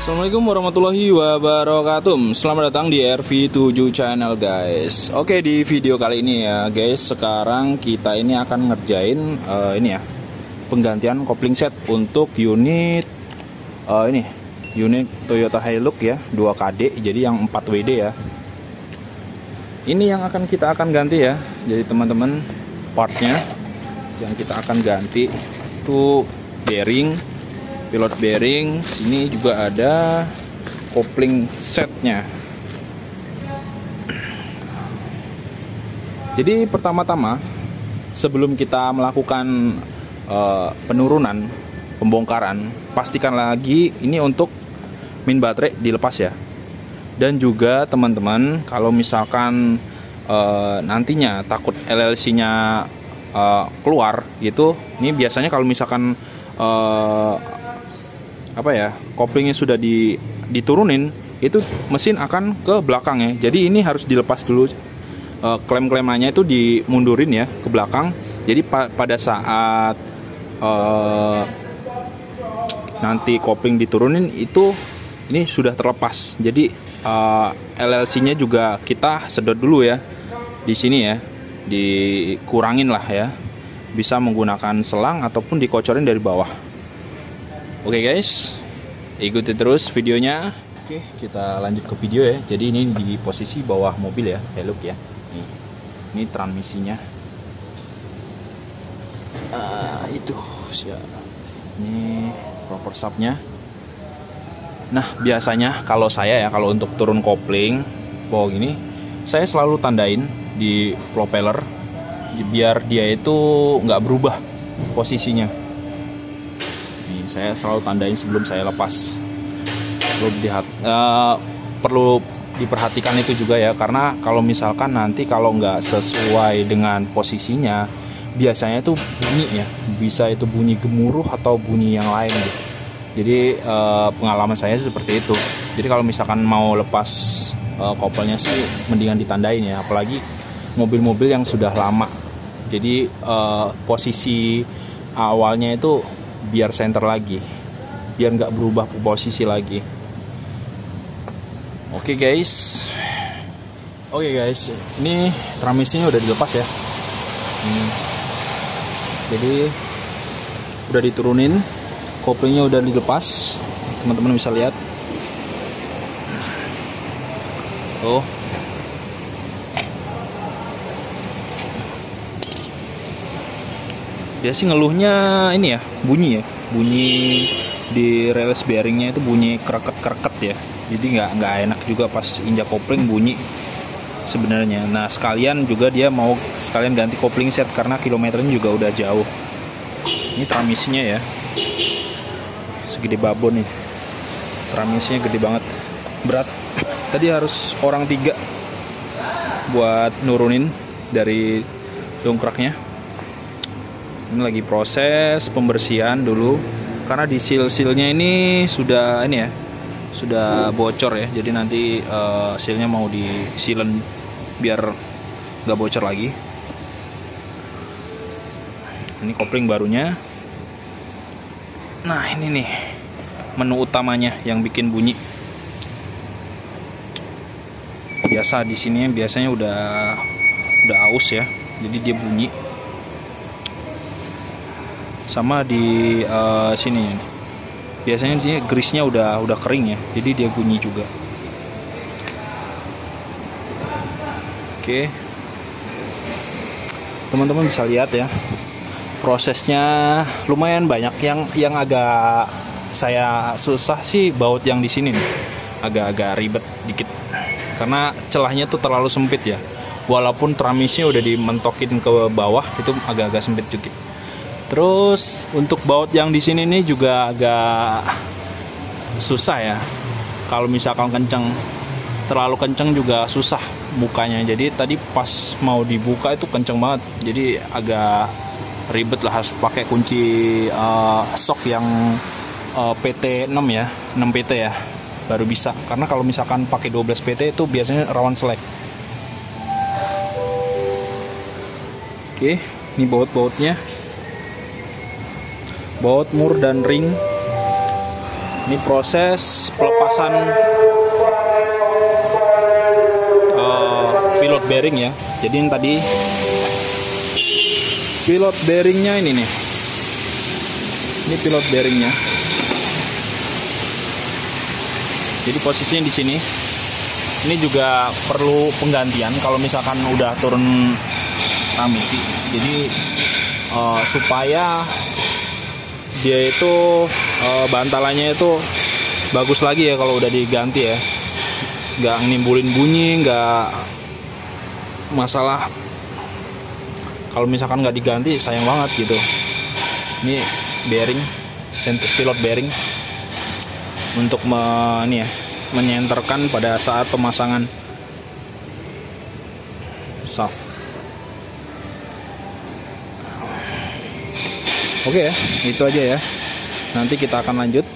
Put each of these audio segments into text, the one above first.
Assalamualaikum warahmatullahi wabarakatuh. Selamat datang di RV7 Channel guys. Oke, di video kali ini ya guys, sekarang kita ini akan ngerjain ini ya, penggantian kopling set untuk unit unit Toyota Hilux ya, 2KD, jadi yang 4WD ya. Ini yang kita akan ganti ya. Jadi teman-teman, partnya yang kita akan ganti itu bearing, pilot bearing. Sini juga ada kopling setnya. Jadi pertama-tama sebelum kita melakukan penurunan, pembongkaran, pastikan lagi ini untuk min baterai dilepas ya. Dan juga teman-teman, kalau misalkan nantinya takut LLC-nya keluar gitu, ini biasanya kalau misalkan koplingnya sudah diturunin, itu mesin akan ke belakang ya. Jadi ini harus dilepas dulu, klem-klemannya itu dimundurin ya ke belakang. Jadi pada saat nanti kopling diturunin itu ini sudah terlepas. Jadi LLC-nya juga kita sedot dulu ya di sini ya, dikurangin lah ya, bisa menggunakan selang ataupun dikocorin dari bawah. Oke guys, ikuti terus videonya. Oke, kita lanjut ke video ya. Jadi ini di posisi bawah mobil ya, Hilux ya. Ini transmisinya. Itu siap. Ini proper subnya. Nah, biasanya kalau saya ya, kalau untuk turun kopling bawa gini, saya selalu tandain di propeller biar dia itu nggak berubah posisinya. Saya selalu tandain sebelum saya lepas. Perlu diperhatikan itu juga ya, karena kalau misalkan nanti kalau nggak sesuai dengan posisinya, biasanya itu bunyi ya, bisa itu bunyi gemuruh atau bunyi yang lain gitu. Jadi pengalaman saya seperti itu. Jadi kalau misalkan mau lepas kopelnya sih mendingan ditandain ya, apalagi mobil-mobil yang sudah lama. Jadi posisi awalnya itu biar center lagi, biar nggak berubah posisi lagi. Oke guys, ini transmisinya udah dilepas ya. Jadi udah diturunin, koplingnya udah dilepas, teman-teman bisa lihat. Oh, dia sih ngeluhnya ini ya, bunyi di release bearingnya itu bunyi kereket ya. Jadi nggak enak juga pas injak kopling bunyi sebenarnya. Nah, sekalian juga dia mau sekalian ganti kopling set karena kilometernya juga udah jauh. Ini transmisinya ya, segede babon nih, transmisinya gede banget, berat. Tadi harus orang 3 buat nurunin dari dongkraknya. Ini lagi proses pembersihan dulu, karena di seal-sealnya ini sudah sudah bocor ya. Jadi nanti sealnya mau di-sealen biar nggak bocor lagi. Ini kopling barunya. Nah, ini nih menu utamanya yang bikin bunyi. Biasa di sini biasanya udah aus ya, jadi dia bunyi. Sama di sini biasanya di sini grease-nya udah kering ya, jadi dia bunyi juga. Oke, teman-teman bisa lihat ya, prosesnya lumayan banyak. Yang agak saya susah sih baut yang di sini nih, agak ribet dikit karena celahnya tuh terlalu sempit ya. Walaupun transmisinya udah dimentokin ke bawah, itu agak sempit dikit. Terus untuk baut yang di sini nih juga agak susah ya. Kalau misalkan terlalu kenceng juga susah bukanya. Jadi tadi pas mau dibuka itu kenceng banget. Jadi agak ribet lah, harus pakai kunci shock yang PT 6 ya, 6 PT ya, baru bisa. Karena kalau misalkan pakai 12 PT itu biasanya rawan selek. Oke, ini baut-bautnya. Baut mur dan ring Ini proses pelepasan pilot bearing ya. Jadi yang tadi pilot bearingnya ini nih. Ini pilot bearingnya. Jadi posisinya di sini. Ini juga perlu penggantian kalau misalkan udah turun transmisi. Jadi supaya dia itu bantalannya itu bagus lagi ya kalau udah diganti ya, nggak nimbulin bunyi, nggak masalah kalau misalkan nggak diganti, sayang banget gitu. Ini bearing, pilot bearing untuk menyenterkan pada saat pemasangan shaft. Oke ya, itu aja ya. Nanti kita akan lanjut.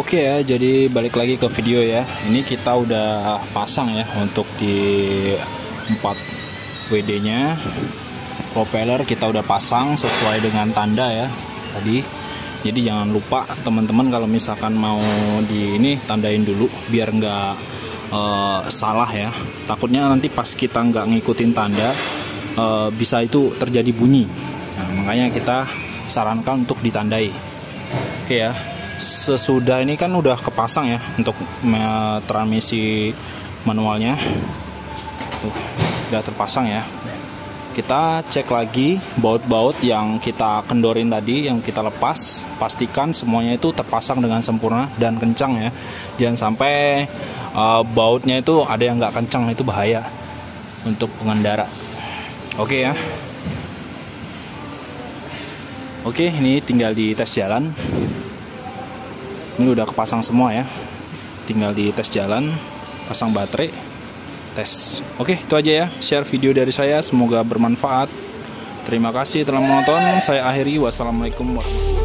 Oke ya, jadi balik lagi ke video ya. Ini kita udah pasang ya untuk di 4 WD-nya. Propeller kita udah pasang sesuai dengan tanda ya tadi. Jadi jangan lupa teman-teman kalau misalkan mau di ini tandain dulu biar nggak salah ya. Takutnya nanti pas kita nggak ngikutin tanda bisa itu terjadi bunyi. Nah, makanya kita sarankan untuk ditandai. Oke ya. Sesudah ini kan udah kepasang ya untuk transmisi manualnya. Tuh, udah terpasang ya. Kita cek lagi baut-baut yang kita kendorin tadi, yang kita lepas. Pastikan semuanya itu terpasang dengan sempurna dan kencang ya. Jangan sampai bautnya itu ada yang nggak kencang, itu bahaya untuk pengendara. Oke ya. Oke, ini tinggal di tes jalan. Ini udah kepasang semua ya. Tinggal di tes jalan, pasang baterai, tes. Oke, itu aja ya share video dari saya, semoga bermanfaat. Terima kasih telah menonton. Saya akhiri, wassalamualaikum warahmatullahi wabarakatuh.